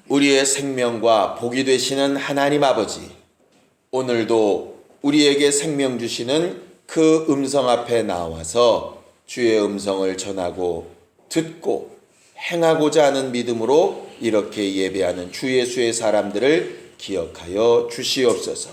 우리의 생명과 복이 되시는 하나님 아버지, 오늘도 우리에게 생명 주시는 그 음성 앞에 나와서 주의 음성을 전하고 듣고 행하고자 하는 믿음으로 이렇게 예배하는 주 예수의 사람들을 기억하여 주시옵소서.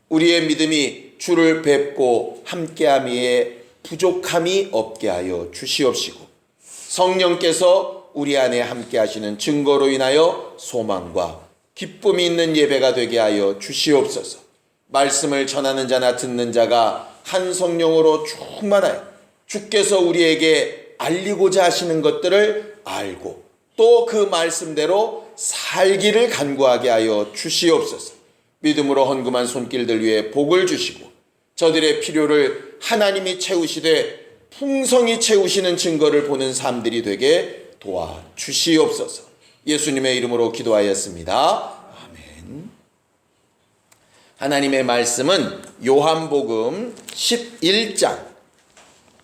우리의 믿음이 주를 뵙고 함께함에 부족함이 없게 하여 주시옵시고, 성령께서 우리 안에 함께 하시는 증거로 인하여 소망과 기쁨이 있는 예배가 되게 하여 주시옵소서. 말씀을 전하는 자나 듣는 자가 한 성령으로 충만하여 주께서 우리에게 알리고자 하시는 것들을 알고 또 그 말씀대로 살기를 간구하게 하여 주시옵소서. 믿음으로 헌금한 손길들 위에 복을 주시고 저들의 필요를 하나님이 채우시되 풍성히 채우시는 증거를 보는 삶들이 되게 도와주시옵소서. 예수님의 이름으로 기도하였습니다. 아멘. 하나님의 말씀은 요한복음 11장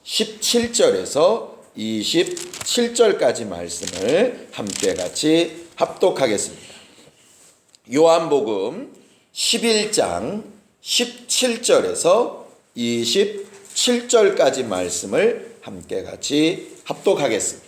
17절에서 27절까지 말씀을 함께 같이 합독하겠습니다. 요한복음 11장 17절에서 27절까지 말씀을 함께 같이 합독하겠습니다.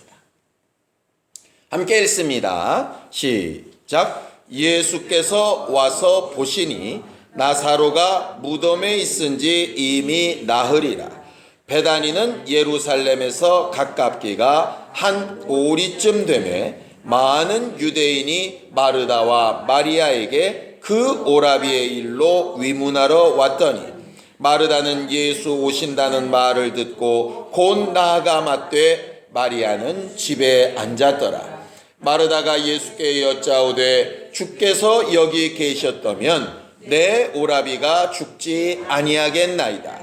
함께 읽습니다. 시작. 예수께서 와서 보시니 나사로가 무덤에 있은지 이미 나흘이라. 베다니는 예루살렘에서 가깝기가 한 오리쯤 되매 많은 유대인이 마르다와 마리아에게 그 오라비의 일로 위문하러 왔더니, 마르다는 예수 오신다는 말을 듣고 곧 나아가 맞되 마리아는 집에 앉았더라. 마르다가 예수께 여짜오되 주께서 여기 계셨다면 내 오라비가 죽지 아니하겠나이다.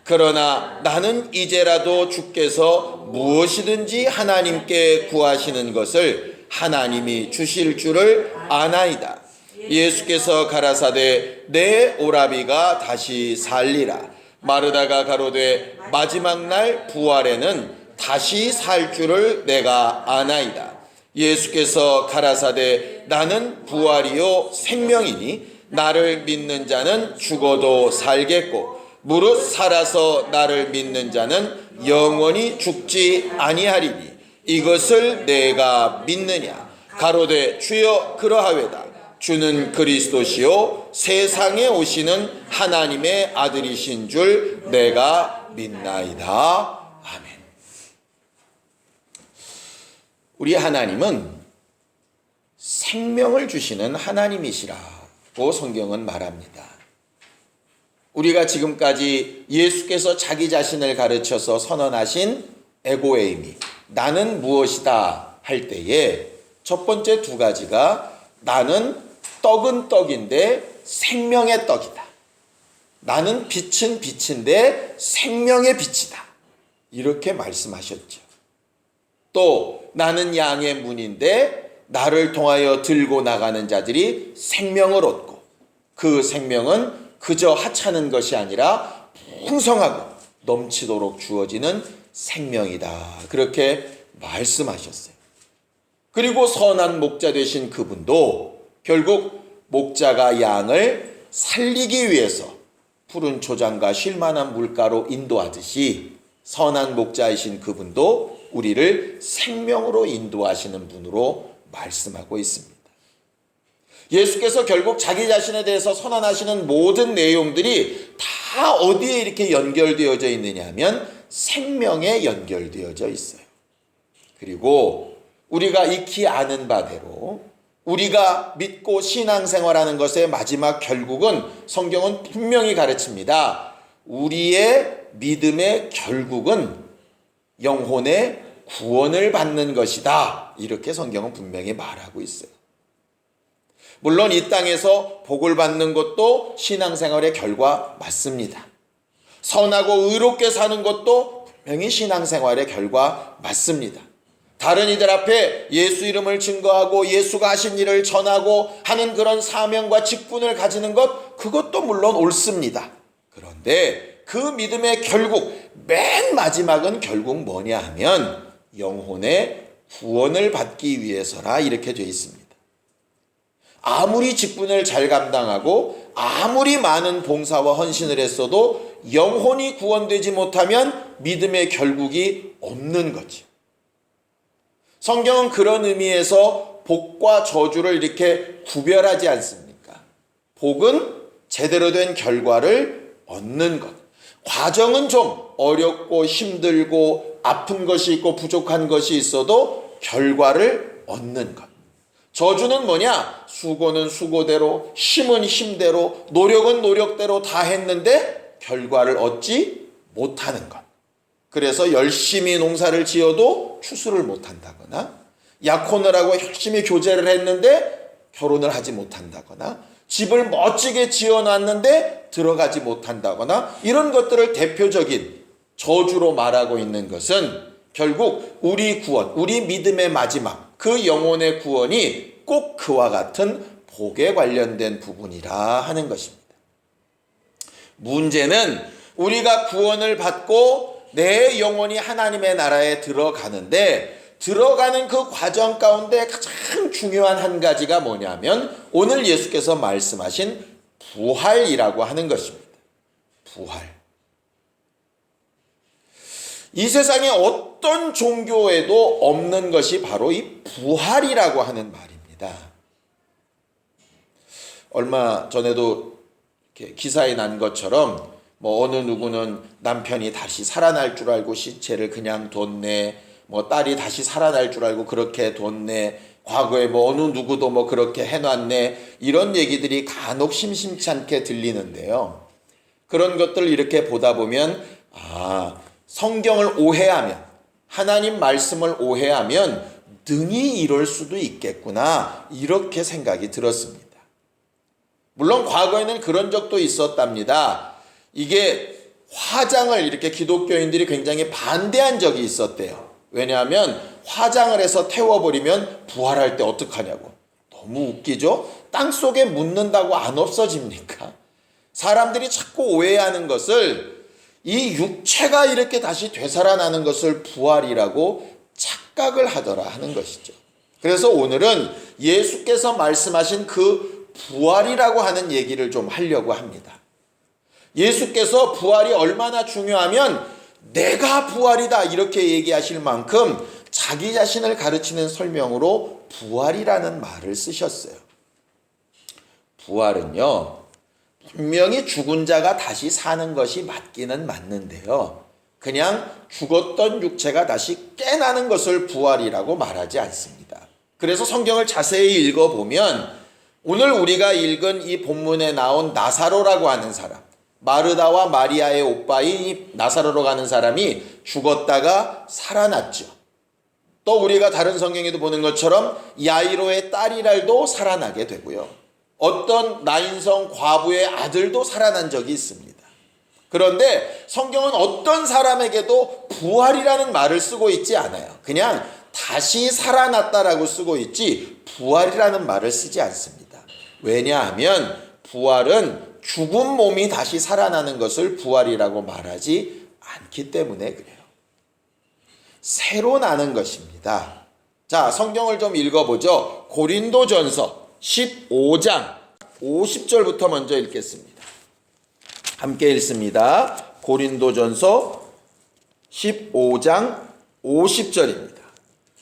그러나 나는 이제라도 주께서 무엇이든지 하나님께 구하시는 것을 하나님이 주실 줄을 아나이다. 예수께서 가라사대 내 오라비가 다시 살리라. 마르다가 가로되 마지막 날 부활에는 다시 살 줄을 내가 아나이다. 예수께서 가라사대 나는 부활이요 생명이니 나를 믿는 자는 죽어도 살겠고 무릇 살아서 나를 믿는 자는 영원히 죽지 아니하리니 이것을 내가 믿느냐. 가로되 주여 그러하외다. 주는 그리스도시요 세상에 오시는 하나님의 아들이신 줄 내가 믿나이다. 아멘. 우리 하나님은 생명을 주시는 하나님이시라고 성경은 말합니다. 우리가 지금까지 예수께서 자기 자신을 가르쳐서 선언하신 에고에이미, 나는 무엇이다 할 때에 첫 번째 두 가지가 나는 떡은 떡인데 생명의 떡이다. 나는 빛은 빛인데 생명의 빛이다. 이렇게 말씀하셨죠. 또 나는 양의 문인데 나를 통하여 들고 나가는 자들이 생명을 얻고 그 생명은 그저 하찮은 것이 아니라 풍성하고 넘치도록 주어지는 생명이다. 그렇게 말씀하셨어요. 그리고 선한 목자 되신 그분도 결국 목자가 양을 살리기 위해서 푸른 초장과 쉴만한 물가로 인도하듯이 선한 목자이신 그분도 우리를 생명으로 인도하시는 분으로 말씀하고 있습니다. 예수께서 결국 자기 자신에 대해서 선언하시는 모든 내용들이 다 어디에 이렇게 연결되어져 있느냐 하면 생명에 연결되어져 있어요. 그리고 우리가 익히 아는 바대로 우리가 믿고 신앙생활하는 것의 마지막 결국은 성경은 분명히 가르칩니다. 우리의 믿음의 결국은 영혼의 구원을 받는 것이다. 이렇게 성경은 분명히 말하고 있어요. 물론 이 땅에서 복을 받는 것도 신앙생활의 결과 맞습니다. 선하고 의롭게 사는 것도 분명히 신앙생활의 결과 맞습니다. 다른 이들 앞에 예수 이름을 증거하고 예수가 하신 일을 전하고 하는 그런 사명과 직분을 가지는 것, 그것도 물론 옳습니다. 그런데 그 믿음의 결국 맨 마지막은 결국 뭐냐 하면 영혼의 구원을 받기 위해서라 이렇게 되어 있습니다. 아무리 직분을 잘 감당하고 아무리 많은 봉사와 헌신을 했어도 영혼이 구원되지 못하면 믿음의 결국이 없는 거지. 성경은 그런 의미에서 복과 저주를 이렇게 구별하지 않습니까? 복은 제대로 된 결과를 얻는 것. 과정은 좀 어렵고 힘들고 아픈 것이 있고 부족한 것이 있어도 결과를 얻는 것. 저주는 뭐냐? 수고는 수고대로, 힘은 힘대로, 노력은 노력대로 다 했는데 결과를 얻지 못하는 것. 그래서 열심히 농사를 지어도 추수를 못한다거나, 약혼을 하고 열심히 교제를 했는데 결혼을 하지 못한다거나, 집을 멋지게 지어놨는데 들어가지 못한다거나, 이런 것들을 대표적인 저주로 말하고 있는 것은 결국 우리 구원, 우리 믿음의 마지막, 그 영혼의 구원이 꼭 그와 같은 복에 관련된 부분이라 하는 것입니다. 문제는 우리가 구원을 받고 내 영혼이 하나님의 나라에 들어가는데, 들어가는 그 과정 가운데 가장 중요한 한 가지가 뭐냐면 오늘 예수께서 말씀하신 부활이라고 하는 것입니다. 부활. 이 세상에 어떤 종교에도 없는 것이 바로 이 부활이라고 하는 말입니다. 얼마 전에도 이렇게 기사에 난 것처럼 어느 누구는 남편이 다시 살아날 줄 알고 시체를 그냥 뒀네, 딸이 다시 살아날 줄 알고 그렇게 뒀네, 과거에 어느 누구도 그렇게 해놨네, 이런 얘기들이 간혹 심심치 않게 들리는데요. 그런 것들 이렇게 보다 보면 성경을 오해하면, 하나님 말씀을 오해하면 능히 이럴 수도 있겠구나, 이렇게 생각이 들었습니다. 물론 과거에는 그런 적도 있었답니다. 이게 화장을 이렇게 기독교인들이 굉장히 반대한 적이 있었대요. 왜냐하면 화장을 해서 태워버리면 부활할 때 어떡하냐고. 너무 웃기죠? 땅속에 묻는다고 안 없어집니까? 사람들이 자꾸 오해하는 것을, 이 육체가 이렇게 다시 되살아나는 것을 부활이라고 착각을 하더라 하는 것이죠. 그래서 오늘은 예수께서 말씀하신 그 부활이라고 하는 얘기를 좀 하려고 합니다. 예수께서 부활이 얼마나 중요하면 내가 부활이다 이렇게 얘기하실 만큼 자기 자신을 가르치는 설명으로 부활이라는 말을 쓰셨어요. 부활은요, 분명히 죽은 자가 다시 사는 것이 맞기는 맞는데요, 그냥 죽었던 육체가 다시 깨나는 것을 부활이라고 말하지 않습니다. 그래서 성경을 자세히 읽어보면 오늘 우리가 읽은 이 본문에 나온 나사로라고 하는 사람, 마르다와 마리아의 오빠인 이 나사로로 가는 사람이 죽었다가 살아났죠. 또 우리가 다른 성경에도 보는 것처럼 야이로의 딸이랄도 살아나게 되고요. 어떤 나인성 과부의 아들도 살아난 적이 있습니다. 그런데 성경은 어떤 사람에게도 부활이라는 말을 쓰고 있지 않아요. 그냥 다시 살아났다라고 쓰고 있지 부활이라는 말을 쓰지 않습니다. 왜냐하면 부활은 죽은 몸이 다시 살아나는 것을 부활이라고 말하지 않기 때문에 그래요. 새로 나는 것입니다. 자, 성경을 좀 읽어보죠. 고린도전서 15장 50절부터 먼저 읽겠습니다. 함께 읽습니다. 고린도전서 15장 50절입니다.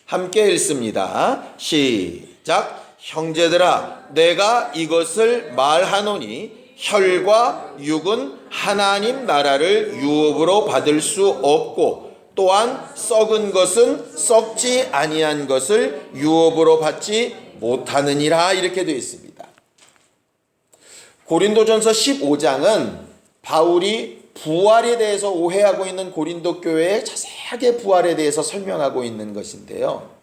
함께 읽습니다. 시작. 형제들아, 내가 이것을 말하노니 혈과 육은 하나님 나라를 유업으로 받을 수 없고, 또한 썩은 것은 썩지 아니한 것을 유업으로 받지 못하느니라, 이렇게 되어 있습니다. 고린도전서 15장은 바울이 부활에 대해서 오해하고 있는 고린도 교회에 자세하게 부활에 대해서 설명하고 있는 것인데요,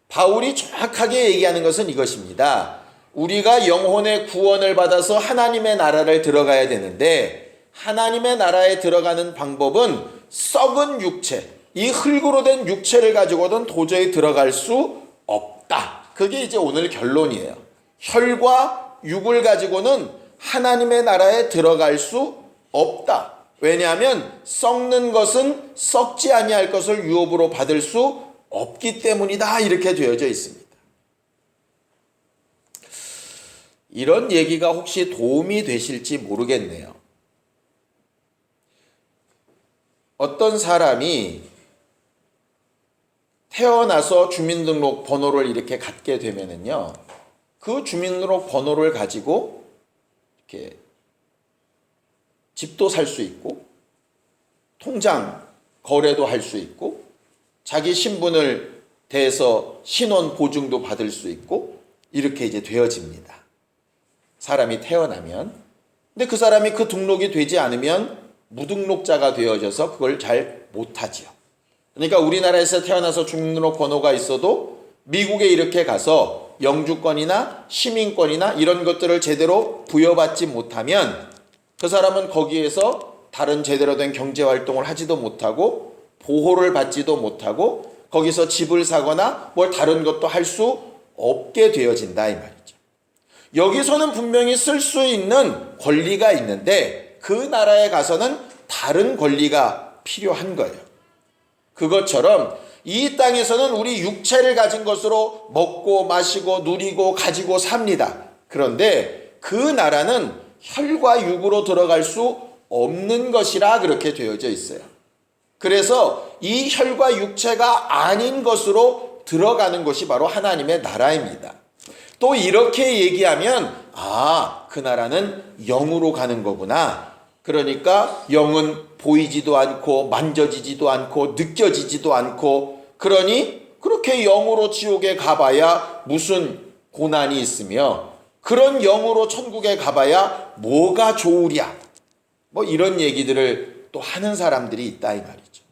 바울이 정확하게 얘기하는 것은 이것입니다. 우리가 영혼의 구원을 받아서 하나님의 나라를 들어가야 되는데, 하나님의 나라에 들어가는 방법은 썩은 육체, 이 흙으로 된 육체를 가지고는 도저히 들어갈 수 없다. 그게 이제 오늘 결론이에요. 혈과 육을 가지고는 하나님의 나라에 들어갈 수 없다. 왜냐하면 썩는 것은 썩지 아니할 것을 유업으로 받을 수 없기 때문이다, 이렇게 되어져 있습니다. 이런 얘기가 혹시 도움이 되실지 모르겠네요. 어떤 사람이 태어나서 주민등록 번호를 이렇게 갖게 되면은요, 그 주민등록 번호를 가지고 이렇게 집도 살 수 있고, 통장 거래도 할 수 있고, 자기 신분을 대해서 신원 보증도 받을 수 있고, 이렇게 이제 되어집니다. 사람이 태어나면. 근데 그 사람이 그 등록이 되지 않으면 무등록자가 되어져서 그걸 잘 못하지요. 그러니까 우리나라에서 태어나서 주민등록 번호가 있어도 미국에 이렇게 가서 영주권이나 시민권이나 이런 것들을 제대로 부여받지 못하면 그 사람은 거기에서 다른 제대로 된 경제활동을 하지도 못하고 보호를 받지도 못하고 거기서 집을 사거나 뭘 다른 것도 할 수 없게 되어진다 이 말이죠. 여기서는 분명히 쓸 수 있는 권리가 있는데 그 나라에 가서는 다른 권리가 필요한 거예요. 그것처럼 이 땅에서는 우리 육체를 가진 것으로 먹고 마시고 누리고 가지고 삽니다. 그런데 그 나라는 혈과 육으로 들어갈 수 없는 것이라 그렇게 되어져 있어요. 그래서 이 혈과 육체가 아닌 것으로 들어가는 것이 바로 하나님의 나라입니다. 또 이렇게 얘기하면 그 나라는 영으로 가는 거구나. 그러니까 영은 보이지도 않고 만져지지도 않고 느껴지지도 않고 그러니 그렇게 영으로 지옥에 가봐야 무슨 고난이 있으며 그런 영으로 천국에 가봐야 뭐가 좋으랴. 뭐 이런 얘기들을 또 하는 사람들이 있다 이 말이죠.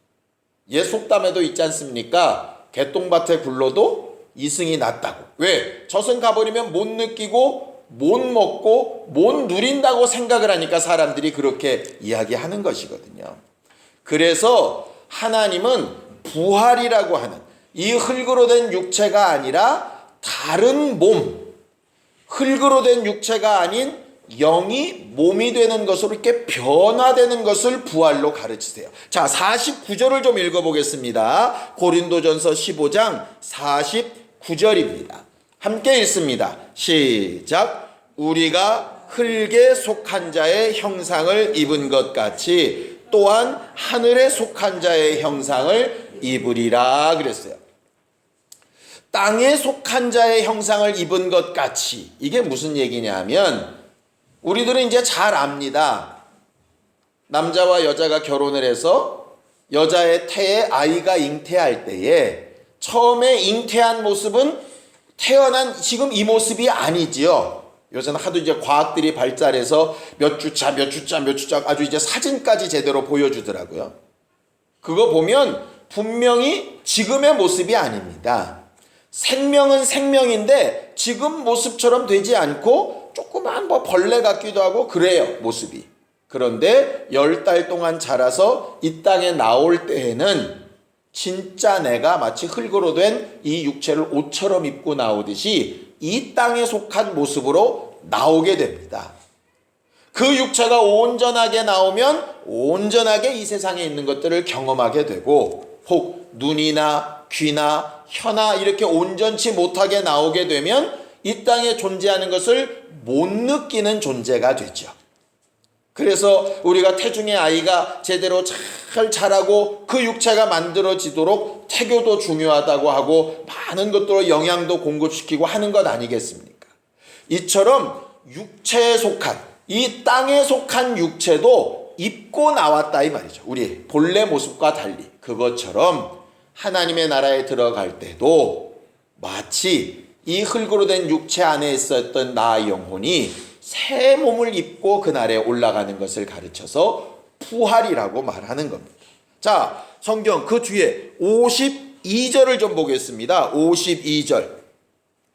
옛 속담에도 있지 않습니까? 개똥밭에 굴러도 이승이 낫다고. 왜? 젖은 가버리면 못 느끼고 못 먹고 못 누린다고 생각을 하니까 사람들이 그렇게 이야기하는 것이거든요. 그래서 하나님은 부활이라고 하는 이 흙으로 된 육체가 아니라 다른 몸, 흙으로 된 육체가 아닌 영이 몸이 되는 것으로 이렇게 변화되는 것을 부활로 가르치세요. 자, 49절을 좀 읽어보겠습니다. 고린도전서 15장 49절입니다. 함께 읽습니다. 시작. 우리가 흙에 속한 자의 형상을 입은 것 같이 또한 하늘에 속한 자의 형상을 입으리라 그랬어요. 땅에 속한 자의 형상을 입은 것 같이. 이게 무슨 얘기냐 하면 우리들은 이제 잘 압니다. 남자와 여자가 결혼을 해서 여자의 태에 아이가 잉태할 때에 처음에 잉태한 모습은 태어난 지금 이 모습이 아니지요. 요새는 하도 이제 과학들이 발달해서 몇 주차 아주 이제 사진까지 제대로 보여주더라고요. 그거 보면 분명히 지금의 모습이 아닙니다. 생명은 생명인데 지금 모습처럼 되지 않고 조그만 뭐 벌레 같기도 하고 그래요, 모습이. 그런데 10달 동안 자라서 이 땅에 나올 때에는 진짜 내가 마치 흙으로 된 이 육체를 옷처럼 입고 나오듯이 이 땅에 속한 모습으로 나오게 됩니다. 그 육체가 온전하게 나오면 온전하게 이 세상에 있는 것들을 경험하게 되고 혹 눈이나 귀나 혀나 이렇게 온전치 못하게 나오게 되면 이 땅에 존재하는 것을 못 느끼는 존재가 되죠. 그래서 우리가 태중의 아이가 제대로 잘 자라고 그 육체가 만들어지도록 태교도 중요하다고 하고 많은 것들로 영양도 공급시키고 하는 것 아니겠습니까? 이처럼 육체에 속한 이 땅에 속한 육체도 입고 나왔다 이 말이죠. 우리 본래 모습과 달리. 그것처럼 하나님의 나라에 들어갈 때도 마치 이 흙으로 된 육체 안에 있었던 나 영혼이 새 몸을 입고 그날에 올라가는 것을 가르쳐서 부활이라고 말하는 겁니다. 자, 성경 그 뒤에 52절을 좀 보겠습니다. 52절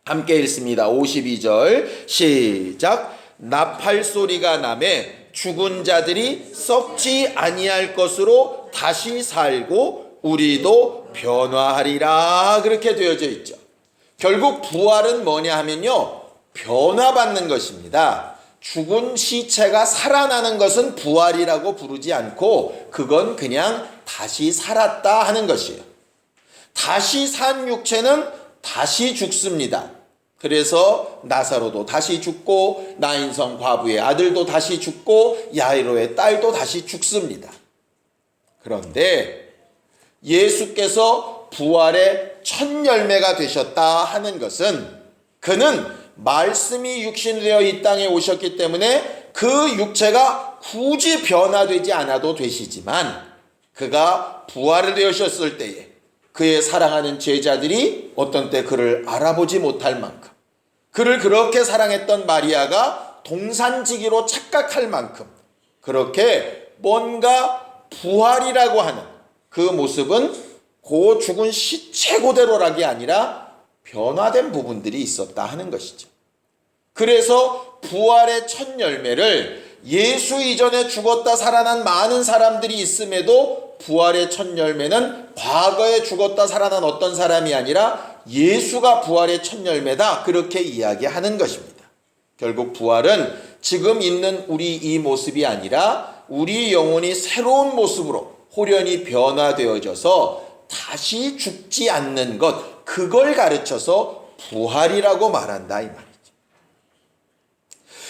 함께 읽습니다. 52절 시작. 나팔 소리가 나매 죽은 자들이 썩지 아니할 것으로 다시 살고 우리도 변화하리라 그렇게 되어져 있죠. 결국 부활은 뭐냐 하면요, 변화받는 것입니다. 죽은 시체가 살아나는 것은 부활이라고 부르지 않고 그건 그냥 다시 살았다 하는 것이에요. 다시 산 육체는 다시 죽습니다. 그래서 나사로도 다시 죽고 나인성 과부의 아들도 다시 죽고 야이로의 딸도 다시 죽습니다. 그런데 예수께서 부활의 첫 열매가 되셨다 하는 것은 그는 말씀이 육신되어 이 땅에 오셨기 때문에 그 육체가 굳이 변화되지 않아도 되시지만 그가 부활을 되셨을 때에 그의 사랑하는 제자들이 어떤 때 그를 알아보지 못할 만큼 그를 그렇게 사랑했던 마리아가 동산지기로 착각할 만큼 그렇게 뭔가 부활이라고 하는 그 모습은 고 죽은 시체 그대로락이 아니라 변화된 부분들이 있었다 하는 것이죠. 그래서 부활의 첫 열매를 예수 이전에 죽었다 살아난 많은 사람들이 있음에도 부활의 첫 열매는 과거에 죽었다 살아난 어떤 사람이 아니라 예수가 부활의 첫 열매다 그렇게 이야기하는 것입니다. 결국 부활은 지금 있는 우리 이 모습이 아니라 우리 영혼이 새로운 모습으로 호련히 변화되어져서 다시 죽지 않는 것, 그걸 가르쳐서 부활이라고 말한다 이 말이죠.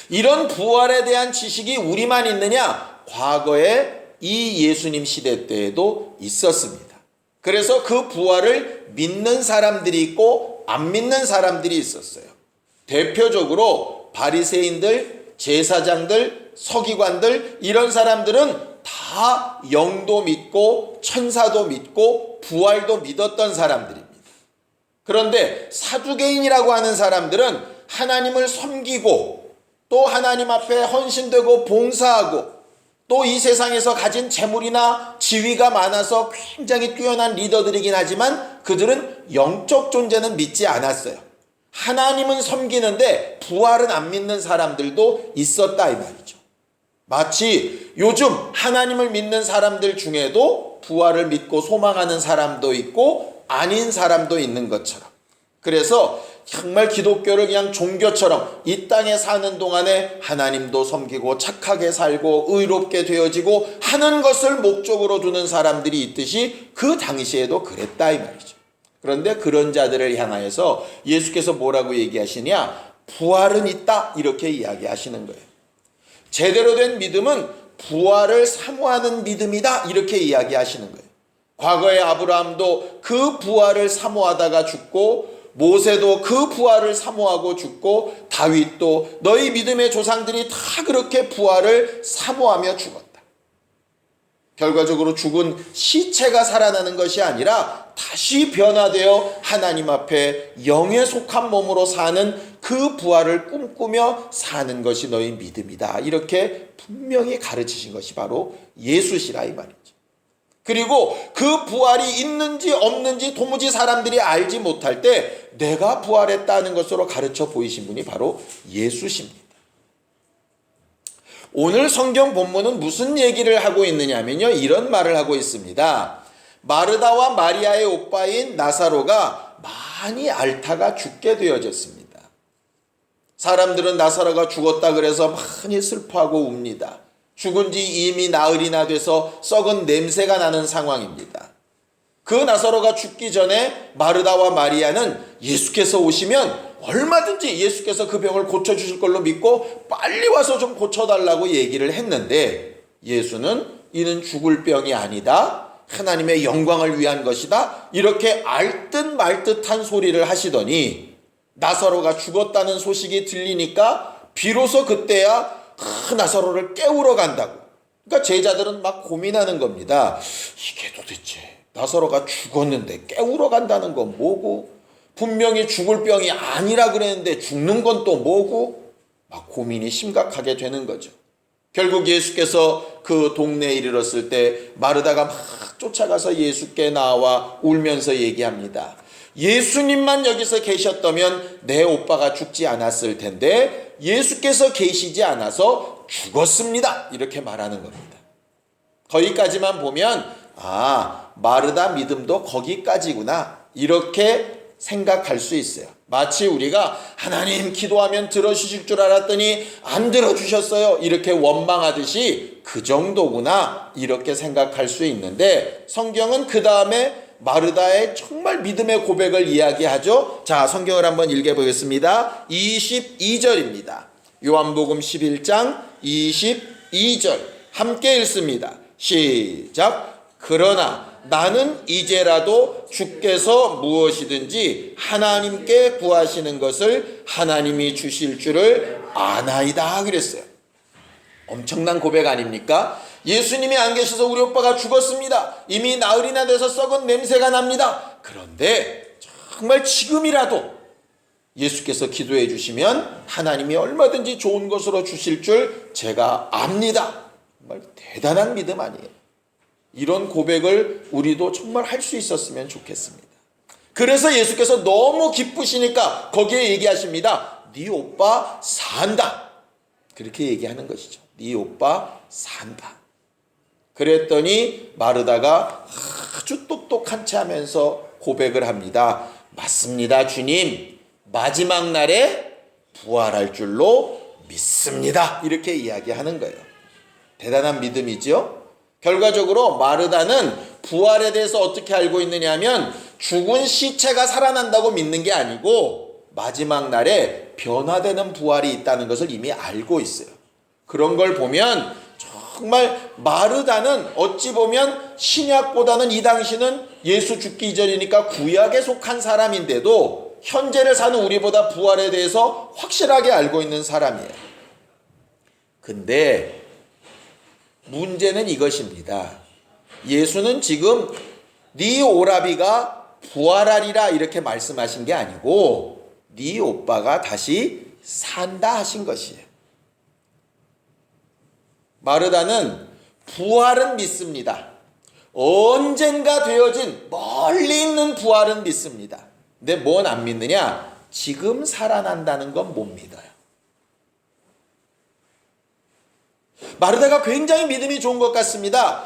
이런 부활에 대한 지식이 우리만 있느냐? 과거에 이 예수님 시대 때에도 있었습니다. 그래서 그 부활을 믿는 사람들이 있고 안 믿는 사람들이 있었어요. 대표적으로 바리새인들, 제사장들, 서기관들 이런 사람들은 다 영도 믿고 천사도 믿고 부활도 믿었던 사람들입니다. 그런데 사두개인이라고 하는 사람들은 하나님을 섬기고 또 하나님 앞에 헌신되고 봉사하고 또 이 세상에서 가진 재물이나 지위가 많아서 굉장히 뛰어난 리더들이긴 하지만 그들은 영적 존재는 믿지 않았어요. 하나님은 섬기는데 부활은 안 믿는 사람들도 있었다 이 말이죠. 마치 요즘 하나님을 믿는 사람들 중에도 부활을 믿고 소망하는 사람도 있고 아닌 사람도 있는 것처럼, 그래서 정말 기독교를 그냥 종교처럼 이 땅에 사는 동안에 하나님도 섬기고 착하게 살고 의롭게 되어지고 하는 것을 목적으로 두는 사람들이 있듯이 그 당시에도 그랬다 이 말이죠. 그런데 그런 자들을 향하여서 예수께서 뭐라고 얘기하시냐? 부활은 있다 이렇게 이야기하시는 거예요. 제대로 된 믿음은 부활을 사모하는 믿음이다 이렇게 이야기하시는 거예요. 과거의 아브라함도 그 부활을 사모하다가 죽고 모세도 그 부활을 사모하고 죽고 다윗도 너희 믿음의 조상들이 다 그렇게 부활을 사모하며 죽었다. 결과적으로 죽은 시체가 살아나는 것이 아니라 다시 변화되어 하나님 앞에 영에 속한 몸으로 사는 그 부활을 꿈꾸며 사는 것이 너희 믿음이다. 이렇게 분명히 가르치신 것이 바로 예수시라 이 말이죠. 그리고 그 부활이 있는지 없는지 도무지 사람들이 알지 못할 때 내가 부활했다는 것으로 가르쳐 보이신 분이 바로 예수십니다. 오늘 성경 본문은 무슨 얘기를 하고 있느냐면요, 이런 말을 하고 있습니다. 마르다와 마리아의 오빠인 나사로가 많이 앓다가 죽게 되어졌습니다. 사람들은 나사로가 죽었다 그래서 많이 슬퍼하고 웁니다. 죽은 지 이미 나흘이나 돼서 썩은 냄새가 나는 상황입니다. 그 나사로가 죽기 전에 마르다와 마리아는 예수께서 오시면 얼마든지 예수께서 그 병을 고쳐주실 걸로 믿고 빨리 와서 좀 고쳐달라고 얘기를 했는데 예수는 이는 죽을 병이 아니다, 하나님의 영광을 위한 것이다, 이렇게 알듯 말듯한 소리를 하시더니 나사로가 죽었다는 소식이 들리니까 비로소 그때야 나사로를 깨우러 간다고. 그러니까 제자들은 막 고민하는 겁니다. 이게 도대체 나사로가 죽었는데 깨우러 간다는 건 뭐고, 분명히 죽을 병이 아니라 그랬는데 죽는 건 또 뭐고, 막 고민이 심각하게 되는 거죠. 결국 예수께서 그 동네에 이르렀을 때 마르다가 막 쫓아가서 예수께 나와 울면서 얘기합니다. 예수님만 여기서 계셨다면 내 오빠가 죽지 않았을 텐데 예수께서 계시지 않아서 죽었습니다. 이렇게 말하는 겁니다. 거기까지만 보면 마르다 믿음도 거기까지구나 이렇게 생각할 수 있어요. 마치 우리가 하나님 기도하면 들어주실 줄 알았더니 안 들어주셨어요 이렇게 원망하듯이 그 정도구나 이렇게 생각할 수 있는데 성경은 그 다음에 마르다의 정말 믿음의 고백을 이야기하죠. 자, 성경을 한번 읽어보겠습니다. 22절입니다. 요한복음 11장 22절 함께 읽습니다. 시작. 그러나 나는 이제라도 주께서 무엇이든지 하나님께 구하시는 것을 하나님이 주실 줄을 아나이다 그랬어요. 엄청난 고백 아닙니까? 예수님이 안 계셔서 우리 오빠가 죽었습니다. 이미 나흘이나 돼서 썩은 냄새가 납니다. 그런데 정말 지금이라도 예수께서 기도해 주시면 하나님이 얼마든지 좋은 것으로 주실 줄 제가 압니다. 정말 대단한 믿음 아니에요? 이런 고백을 우리도 정말 할 수 있었으면 좋겠습니다. 그래서 예수께서 너무 기쁘시니까 거기에 얘기하십니다. 네 오빠 산다. 그렇게 얘기하는 것이죠. 네 오빠 산다. 그랬더니 마르다가 아주 똑똑한 체 하면서 고백을 합니다. 맞습니다, 주님. 마지막 날에 부활할 줄로 믿습니다. 이렇게 이야기하는 거예요. 대단한 믿음이죠. 결과적으로 마르다는 부활에 대해서 어떻게 알고 있느냐 하면 죽은 시체가 살아난다고 믿는 게 아니고 마지막 날에 변화되는 부활이 있다는 것을 이미 알고 있어요. 그런 걸 보면 정말 마르다는 어찌 보면 신약보다는 이 당시는 예수 죽기 이전이니까 구약에 속한 사람인데도 현재를 사는 우리보다 부활에 대해서 확실하게 알고 있는 사람이에요. 근데 문제는 이것입니다. 예수는 지금 네 오라비가 부활하리라 이렇게 말씀하신 게 아니고 네 오빠가 다시 산다 하신 것이에요. 마르다는 부활은 믿습니다. 언젠가 되어진 멀리 있는 부활은 믿습니다. 근데 뭔 안 믿느냐? 지금 살아난다는 건 못 믿어요. 마르다가 굉장히 믿음이 좋은 것 같습니다.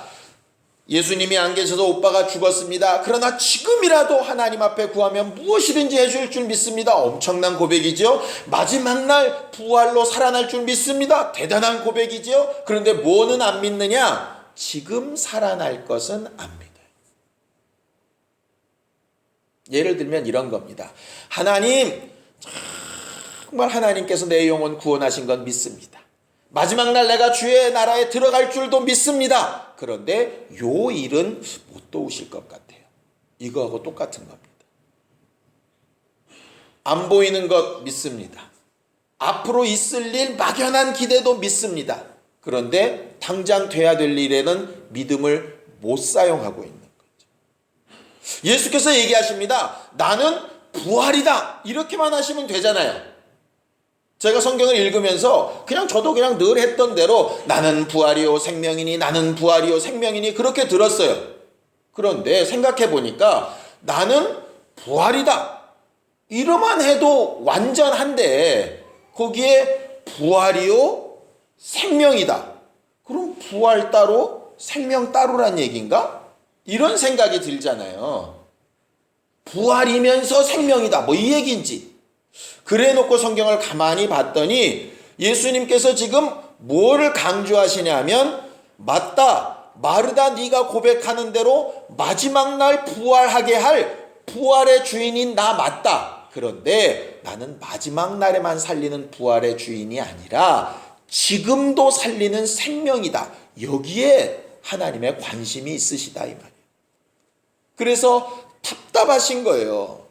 예수님이 안 계셔서 오빠가 죽었습니다. 그러나 지금이라도 하나님 앞에 구하면 무엇이든지 해줄 줄 믿습니다. 엄청난 고백이죠. 마지막 날 부활로 살아날 줄 믿습니다. 대단한 고백이죠. 그런데 뭐는 안 믿느냐? 지금 살아날 것은 안 믿어요. 예를 들면 이런 겁니다. 하나님, 정말 하나님께서 내 영혼 구원하신 건 믿습니다. 마지막 날 내가 주의 나라에 들어갈 줄도 믿습니다. 그런데 요 일은 못 도우실 것 같아요. 이거하고 똑같은 겁니다. 안 보이는 것 믿습니다. 앞으로 있을 일 막연한 기대도 믿습니다. 그런데 당장 돼야 될 일에는 믿음을 못 사용하고 있는 거죠. 예수께서 얘기하십니다. 나는 부활이다. 이렇게만 하시면 되잖아요. 제가 성경을 읽으면서 저도 늘 했던 대로 나는 부활이요 생명이니 나는 부활이요 생명이니 그렇게 들었어요. 그런데 생각해 보니까 나는 부활이다. 이러만 해도 완전한데 거기에 부활이요 생명이다. 그럼 부활 따로 생명 따로란 얘기인가? 이런 생각이 들잖아요. 부활이면서 생명이다. 뭐 이 얘기인지. 그래 놓고 성경을 가만히 봤더니 예수님께서 지금 뭐를 강조하시냐면 맞다. 마르다 네가 고백하는 대로 마지막 날 부활하게 할 부활의 주인인 나 맞다. 그런데 나는 마지막 날에만 살리는 부활의 주인이 아니라 지금도 살리는 생명이다. 여기에 하나님의 관심이 있으시다 이 말이에요. 그래서 답답하신 거예요.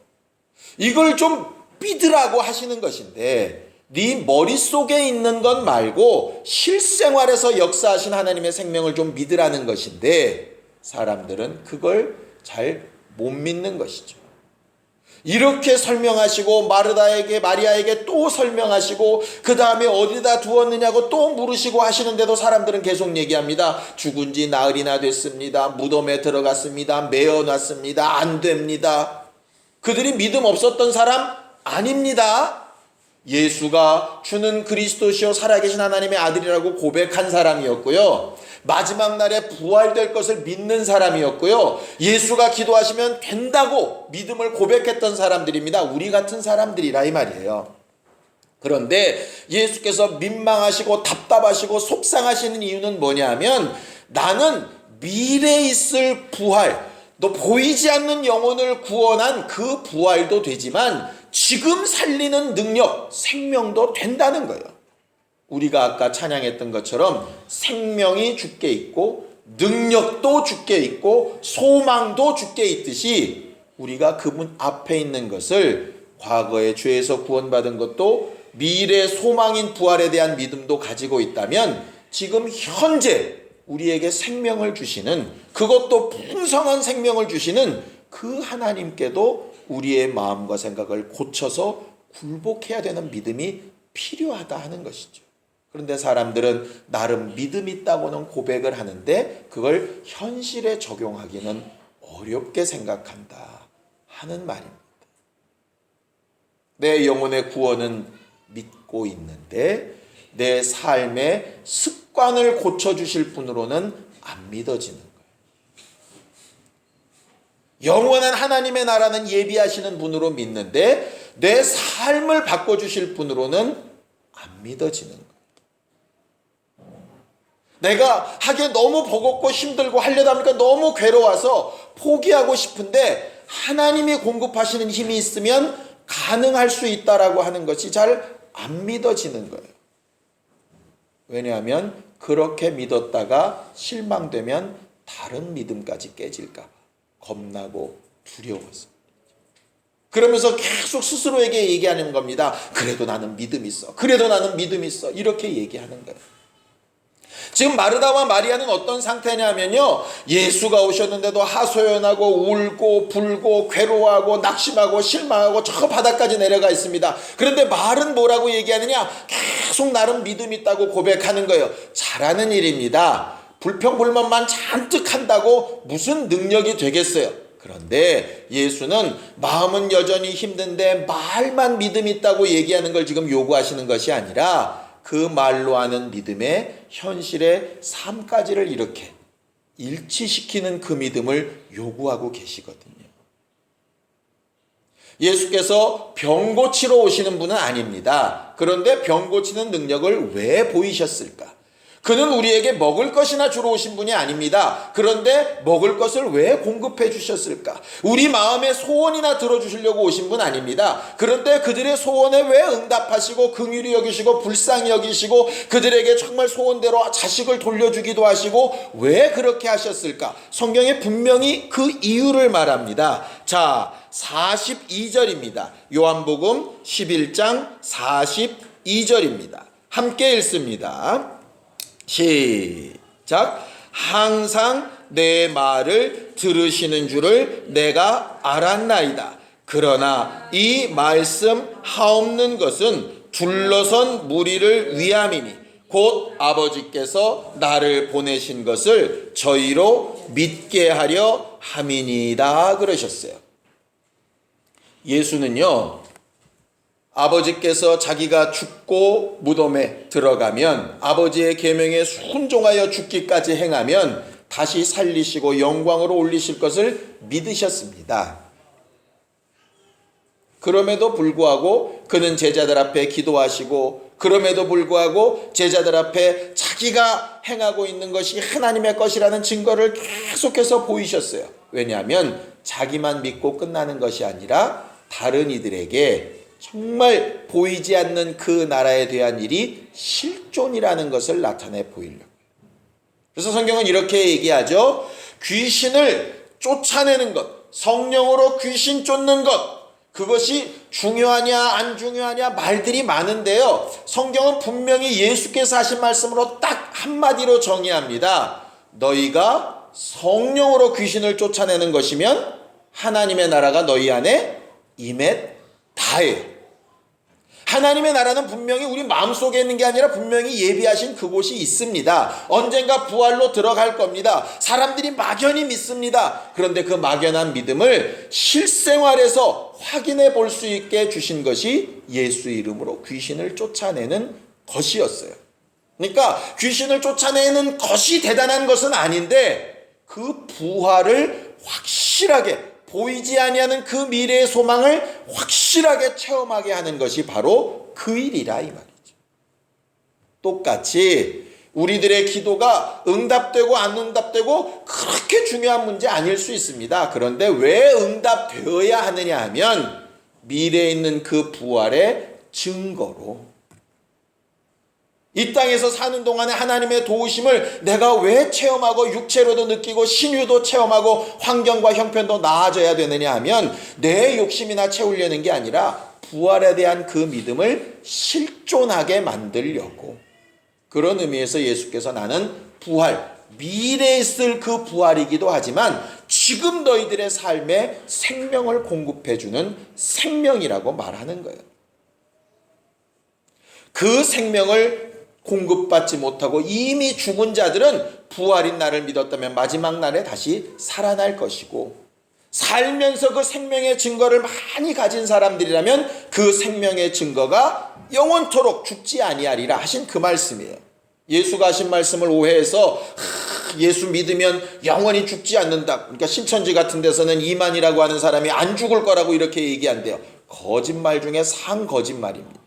이걸 좀 믿으라고 하시는 것인데 네 머릿속에 있는 것 말고 실생활에서 역사하신 하나님의 생명을 좀 믿으라는 것인데 사람들은 그걸 잘 못 믿는 것이죠. 이렇게 설명하시고 마리아에게 또 설명하시고 그 다음에 어디다 두었느냐고 또 물으시고 하시는데도 사람들은 계속 얘기합니다. 죽은 지 나흘이나 됐습니다. 무덤에 들어갔습니다. 메어놨습니다. 안 됩니다. 그들이 믿음 없었던 사람 아닙니다. 예수가 주는 그리스도시요 살아계신 하나님의 아들이라고 고백한 사람이었고요. 마지막 날에 부활될 것을 믿는 사람이었고요. 예수가 기도하시면 된다고 믿음을 고백했던 사람들입니다. 우리 같은 사람들이라 이 말이에요. 그런데 예수께서 민망하시고 답답하시고 속상하시는 이유는 뭐냐 하면 나는 미래에 있을 부활, 또 보이지 않는 영혼을 구원한 그 부활도 되지만 지금 살리는 능력, 생명도 된다는 거예요. 우리가 아까 찬양했던 것처럼 생명이 주께 있고 능력도 주께 있고 소망도 주께 있듯이 우리가 그분 앞에 있는 것을 과거에 죄에서 구원받은 것도 미래 소망인 부활에 대한 믿음도 가지고 있다면 지금 현재 우리에게 생명을 주시는, 그것도 풍성한 생명을 주시는 그 하나님께도 우리의 마음과 생각을 고쳐서 굴복해야 되는 믿음이 필요하다 하는 것이죠. 그런데 사람들은 나름 믿음 있다고는 고백을 하는데 그걸 현실에 적용하기는 어렵게 생각한다 하는 말입니다. 내 영혼의 구원은 믿고 있는데 내 삶의 습관을 고쳐주실 분으로는 안 믿어지는 거예요. 영원한 하나님의 나라는 예비하시는 분으로 믿는데 내 삶을 바꿔주실 분으로는 안 믿어지는 거예요. 내가 하기에 너무 버겁고 힘들고 하려다 보니까 너무 괴로워서 포기하고 싶은데 하나님이 공급하시는 힘이 있으면 가능할 수 있다라고 하는 것이 잘 안 믿어지는 거예요. 왜냐하면 그렇게 믿었다가 실망되면 다른 믿음까지 깨질까 봐 겁나고 두려워서. 그러면서 계속 스스로에게 얘기하는 겁니다. 그래도 나는 믿음 있어. 그래도 나는 믿음 있어. 이렇게 얘기하는 거예요. 지금 마르다와 마리아는 어떤 상태냐면요, 예수가 오셨는데도 하소연하고 울고 불고 괴로워하고 낙심하고 실망하고 저 바닥까지 내려가 있습니다. 그런데 말은 뭐라고 얘기하느냐? 계속 나름 믿음 있다고 고백하는 거예요. 잘하는 일입니다. 불평불만만 잔뜩 한다고 무슨 능력이 되겠어요? 그런데 예수는 마음은 여전히 힘든데 말만 믿음 있다고 얘기하는 걸 지금 요구하시는 것이 아니라 그 말로 하는 믿음의 현실의 삶까지를 이렇게 일치시키는 그 믿음을 요구하고 계시거든요. 예수께서 병 고치러 오시는 분은 아닙니다. 그런데 병 고치는 능력을 왜 보이셨을까? 그는 우리에게 먹을 것이나 주러 오신 분이 아닙니다. 그런데 먹을 것을 왜 공급해 주셨을까? 우리 마음의 소원이나 들어주시려고 오신 분 아닙니다. 그런데 그들의 소원에 왜 응답하시고 긍휼히 여기시고 불쌍히 여기시고 그들에게 정말 소원대로 자식을 돌려주기도 하시고 왜 그렇게 하셨을까? 성경에 분명히 그 이유를 말합니다. 자, 42절입니다. 요한복음 11장 42절입니다. 함께 읽습니다. 시작. 항상 내 말을 들으시는 줄을 내가 알았나이다. 그러나 이 말씀 하옵는 것은 둘러선 무리를 위함이니 곧 아버지께서 나를 보내신 것을 저희로 믿게 하려 함이니이다 그러셨어요. 예수는요, 아버지께서 자기가 죽고 무덤에 들어가면 아버지의 계명에 순종하여 죽기까지 행하면 다시 살리시고 영광으로 올리실 것을 믿으셨습니다. 그럼에도 불구하고 그는 제자들 앞에 기도하시고 그럼에도 불구하고 제자들 앞에 자기가 행하고 있는 것이 하나님의 것이라는 증거를 계속해서 보이셨어요. 왜냐하면 자기만 믿고 끝나는 것이 아니라 다른 이들에게 정말 보이지 않는 그 나라에 대한 일이 실존이라는 것을 나타내 보이려고. 그래서 성경은 이렇게 얘기하죠. 귀신을 쫓아내는 것, 성령으로 귀신 쫓는 것, 그것이 중요하냐 안 중요하냐 말들이 많은데요, 성경은 분명히 예수께서 하신 말씀으로 딱 한마디로 정의합니다. 너희가 성령으로 귀신을 쫓아내는 것이면 하나님의 나라가 너희 안에 임했다예요. 하나님의 나라는 분명히 우리 마음속에 있는 게 아니라 분명히 예비하신 그곳이 있습니다. 언젠가 부활로 들어갈 겁니다. 사람들이 막연히 믿습니다. 그런데 그 막연한 믿음을 실생활에서 확인해 볼 수 있게 주신 것이 예수 이름으로 귀신을 쫓아내는 것이었어요. 그러니까 귀신을 쫓아내는 것이 대단한 것은 아닌데 그 부활을 확실하게 보이지 아니하는 그 미래의 소망을 확실하게 체험하게 하는 것이 바로 그 일이라 이 말이죠. 똑같이 우리들의 기도가 응답되고 안 응답되고 그렇게 중요한 문제 아닐 수 있습니다. 그런데 왜 응답되어야 하느냐 하면 미래에 있는 그 부활의 증거로, 이 땅에서 사는 동안에 하나님의 도우심을 내가 왜 체험하고 육체로도 느끼고 신유도 체험하고 환경과 형편도 나아져야 되느냐 하면 내 욕심이나 채우려는 게 아니라 부활에 대한 그 믿음을 실존하게 만들려고, 그런 의미에서 예수께서 나는 부활, 미래에 있을 그 부활이기도 하지만 지금 너희들의 삶에 생명을 공급해주는 생명이라고 말하는 거예요. 그 생명을 공급받지 못하고 이미 죽은 자들은 부활인 나를 믿었다면 마지막 날에 다시 살아날 것이고, 살면서 그 생명의 증거를 많이 가진 사람들이라면 그 생명의 증거가 영원토록 죽지 아니하리라 하신 그 말씀이에요. 예수가 하신 말씀을 오해해서 예수 믿으면 영원히 죽지 않는다, 그러니까 신천지 같은 데서는 이만이라고 하는 사람이 안 죽을 거라고 이렇게 얘기한대요. 거짓말 중에 상거짓말입니다.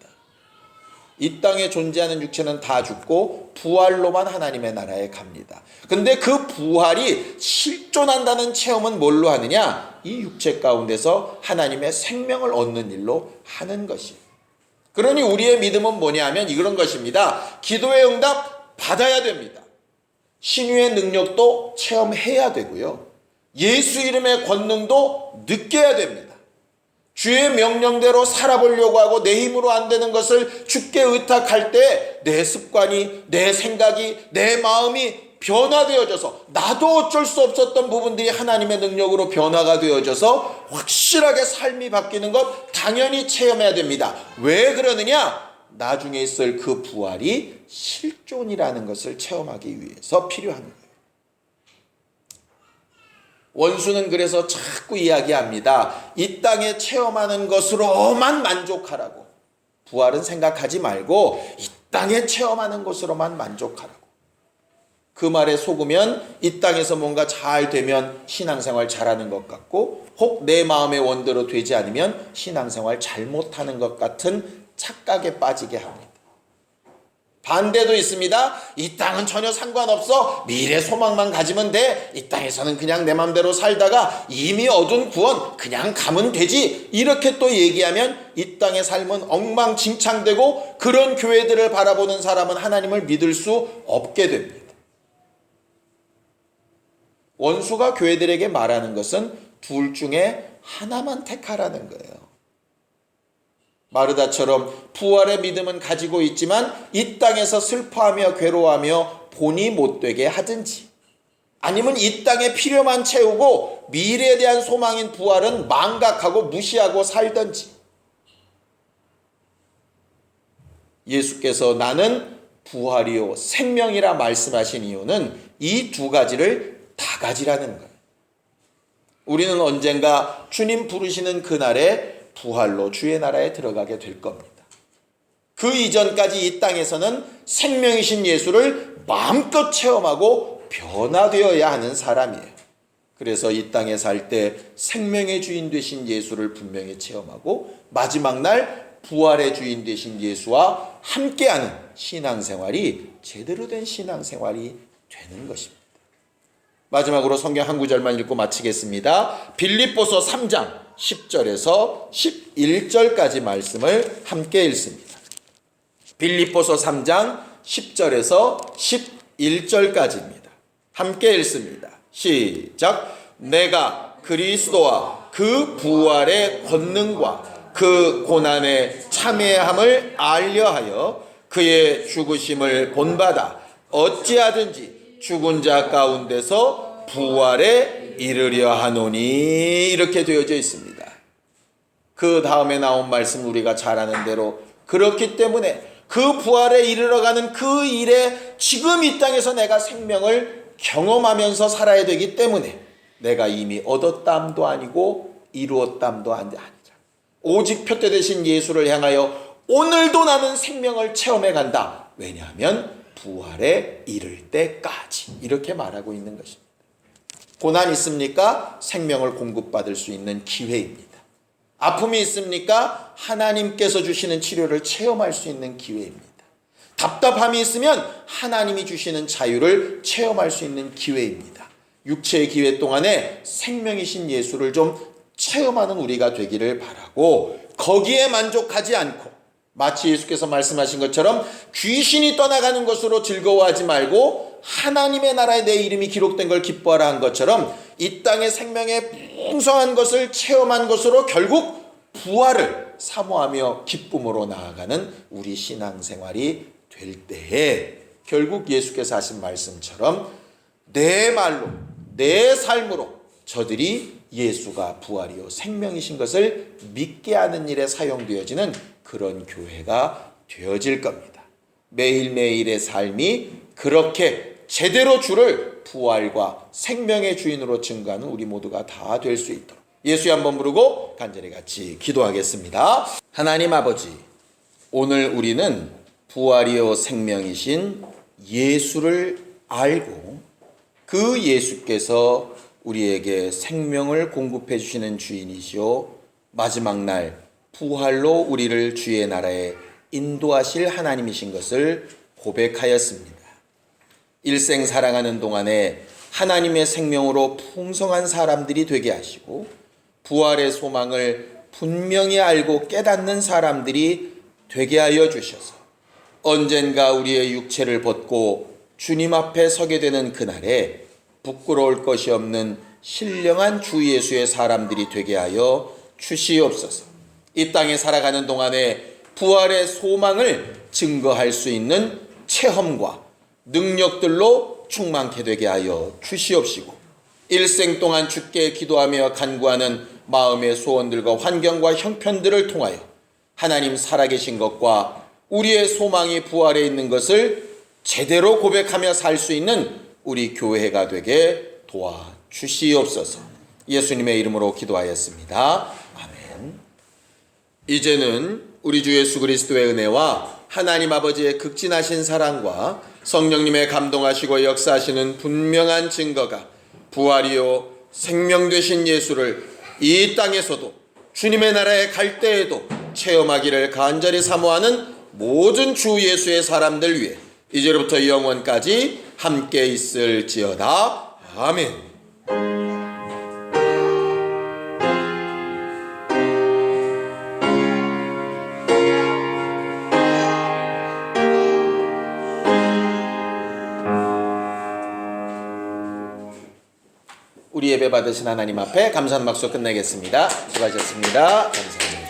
이 땅에 존재하는 육체는 다 죽고 부활로만 하나님의 나라에 갑니다. 근데 그 부활이 실존한다는 체험은 뭘로 하느냐? 이 육체 가운데서 하나님의 생명을 얻는 일로 하는 것이에요. 그러니 우리의 믿음은 뭐냐 하면 이런 것입니다. 기도의 응답 받아야 됩니다. 신유의 능력도 체험해야 되고요. 예수 이름의 권능도 느껴야 됩니다. 주의 명령대로 살아보려고 하고 내 힘으로 안 되는 것을 주께 의탁할 때 내 습관이, 내 생각이, 내 마음이 변화되어져서 나도 어쩔 수 없었던 부분들이 하나님의 능력으로 변화가 되어져서 확실하게 삶이 바뀌는 것 당연히 체험해야 됩니다. 왜 그러느냐? 나중에 있을 그 부활이 실존이라는 것을 체험하기 위해서 필요한 거예요. 원수는 그래서 자꾸 이야기합니다. 이 땅에 체험하는 것으로만 만족하라고. 부활은 생각하지 말고 이 땅에 체험하는 것으로만 만족하라고. 그 말에 속으면 이 땅에서 뭔가 잘 되면 신앙생활 잘하는 것 같고, 혹 내 마음의 원대로 되지 않으면 신앙생활 잘못하는 것 같은 착각에 빠지게 합니다. 반대도 있습니다. 이 땅은 전혀 상관없어. 미래 소망만 가지면 돼. 이 땅에서는 그냥 내 맘대로 살다가 이미 얻은 구원 그냥 가면 되지. 이렇게 또 얘기하면 이 땅의 삶은 엉망진창되고 그런 교회들을 바라보는 사람은 하나님을 믿을 수 없게 됩니다. 원수가 교회들에게 말하는 것은 둘 중에 하나만 택하라는 거예요. 마르다처럼 부활의 믿음은 가지고 있지만 이 땅에서 슬퍼하며 괴로워하며 본이 못되게 하든지, 아니면 이 땅에 필요만 채우고 미래에 대한 소망인 부활은 망각하고 무시하고 살든지. 예수께서 나는 부활이요 생명이라 말씀하신 이유는 이 두 가지를 다 가지라는 거예요. 우리는 언젠가 주님 부르시는 그날에 부활로 주의 나라에 들어가게 될 겁니다. 그 이전까지 이 땅에서는 생명이신 예수를 마음껏 체험하고 변화되어야 하는 사람이에요. 그래서 이 땅에 살 때 생명의 주인 되신 예수를 분명히 체험하고 마지막 날 부활의 주인 되신 예수와 함께하는 신앙생활이 제대로 된 신앙생활이 되는 것입니다. 마지막으로 성경 한 구절만 읽고 마치겠습니다. 빌립보서 3장 10절에서 11절까지 말씀을 함께 읽습니다. 빌립보서 3장 10절에서 11절까지입니다. 함께 읽습니다. 시작. 내가 그리스도와 그 부활의 권능과 그 고난의 참회함을 알려하여 그의 죽으심을 본받아 어찌하든지 죽은 자 가운데서 부활에 이르려 하노니, 이렇게 되어져 있습니다. 그 다음에 나온 말씀 우리가 잘 아는 대로, 그렇기 때문에 그 부활에 이르러가는 그 일에 지금 이 땅에서 내가 생명을 경험하면서 살아야 되기 때문에 내가 이미 얻었담도 아니고 이루었담도 아니라 오직 표대되신 예수를 향하여 오늘도 나는 생명을 체험해 간다. 왜냐하면 부활에 이를 때까지, 이렇게 말하고 있는 것입니다. 고난 있습니까? 생명을 공급받을 수 있는 기회입니다. 아픔이 있습니까? 하나님께서 주시는 치료를 체험할 수 있는 기회입니다. 답답함이 있으면 하나님이 주시는 자유를 체험할 수 있는 기회입니다. 육체의 기회 동안에 생명이신 예수를 좀 체험하는 우리가 되기를 바라고, 거기에 만족하지 않고 마치 예수께서 말씀하신 것처럼 귀신이 떠나가는 것으로 즐거워하지 말고 하나님의 나라에 내 이름이 기록된 걸 기뻐하라 한 것처럼 이 땅의 생명의 풍성한 것을 체험한 것으로 결국 부활을 사모하며 기쁨으로 나아가는 우리 신앙생활이 될 때에 결국 예수께서 하신 말씀처럼 내 말로 내 삶으로 저들이 예수가 부활이요 생명이신 것을 믿게 하는 일에 사용되어지는 그런 교회가 되어질 겁니다. 매일매일의 삶이 그렇게 제대로 주를 부활과 생명의 주인으로 증거하는 우리 모두가 다 될 수 있도록 예수의 한번 부르고 간절히 같이 기도하겠습니다. 하나님 아버지, 오늘 우리는 부활이요 생명이신 예수를 알고 그 예수께서 우리에게 생명을 공급해 주시는 주인이시오 마지막 날 부활로 우리를 주의 나라에 인도하실 하나님이신 것을 고백하였습니다. 일생 살아가는 동안에 하나님의 생명으로 풍성한 사람들이 되게 하시고 부활의 소망을 분명히 알고 깨닫는 사람들이 되게 하여 주셔서 언젠가 우리의 육체를 벗고 주님 앞에 서게 되는 그날에 부끄러울 것이 없는 신령한 주 예수의 사람들이 되게 하여 주시옵소서. 이 땅에 살아가는 동안에 부활의 소망을 증거할 수 있는 체험과 능력들로 충만케 되게 하여 주시옵시고 일생 동안 주께 기도하며 간구하는 마음의 소원들과 환경과 형편들을 통하여 하나님 살아계신 것과 우리의 소망이 부활에 있는 것을 제대로 고백하며 살 수 있는 우리 교회가 되게 도와주시옵소서. 예수님의 이름으로 기도하였습니다. 아멘. 이제는 우리 주 예수 그리스도의 은혜와 하나님 아버지의 극진하신 사랑과 성령님의 감동하시고 역사하시는 분명한 증거가 부활이요 생명 되신 예수를 이 땅에서도 주님의 나라에 갈 때에도 체험하기를 간절히 사모하는 모든 주 예수의 사람들 위해 이제로부터 영원까지 함께 있을지어다. 아멘. 우리 예배 받으신 하나님 앞에 감사하는 박수 끝내겠습니다. 수고하셨습니다. 감사합니다.